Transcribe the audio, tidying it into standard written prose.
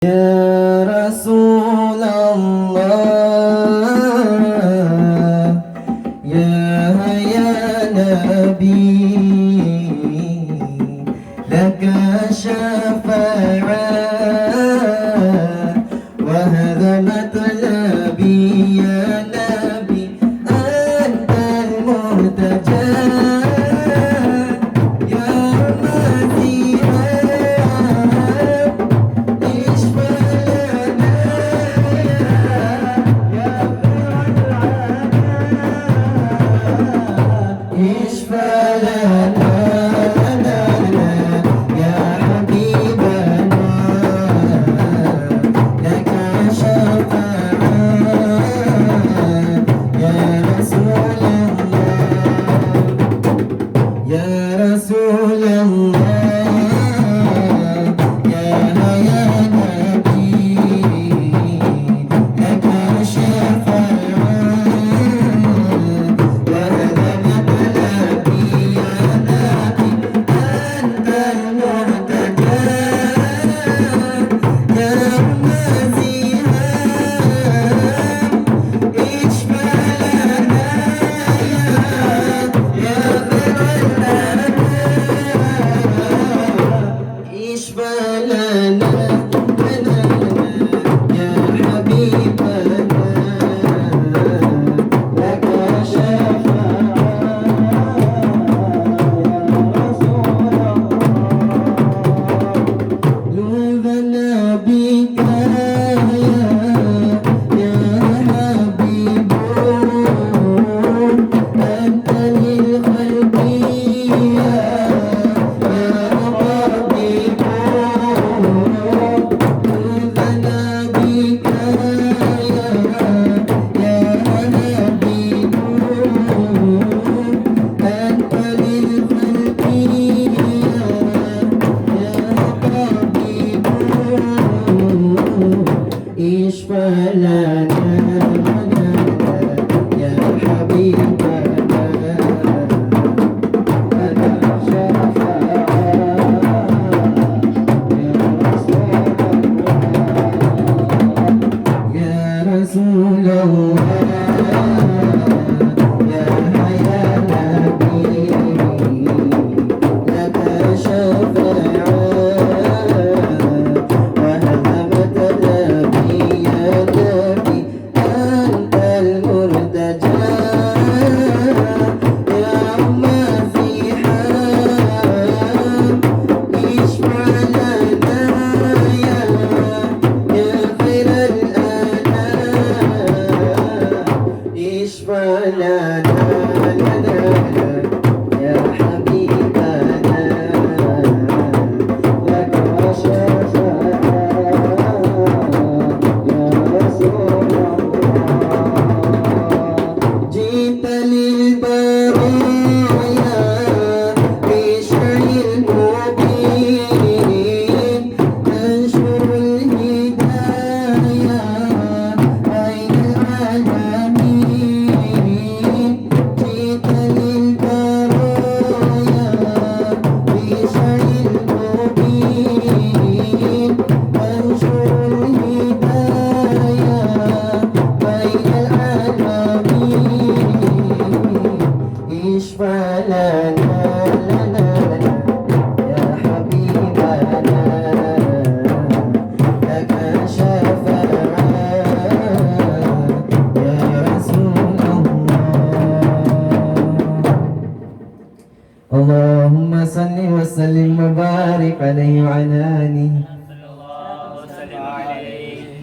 يا رسول الله يا نبي لك شفاعة وهذا مطلبي يا نبي أنت المرتجى يا مسيحا اشفى لنا يا حبيبنا لك شفاعة يا رسول الله يا رسول الله يا نبي لك شفاعة اشفى لنا يا حبيبنا لك شفاعة يا رسول الله يا نبي لك شفاعة يا حبيبنا لك شفاعة يا رسول الله جئت للبرايا بشرع المبين تنشر الهدايا بين العالمين جئت للبرايا بشرع المبين تنشر الهدايا بين العالمين اشفى لنا يا حبيبنا لك شفاعة يا رسول الله اللهم صل وسلم وبارك عليه وعلى آله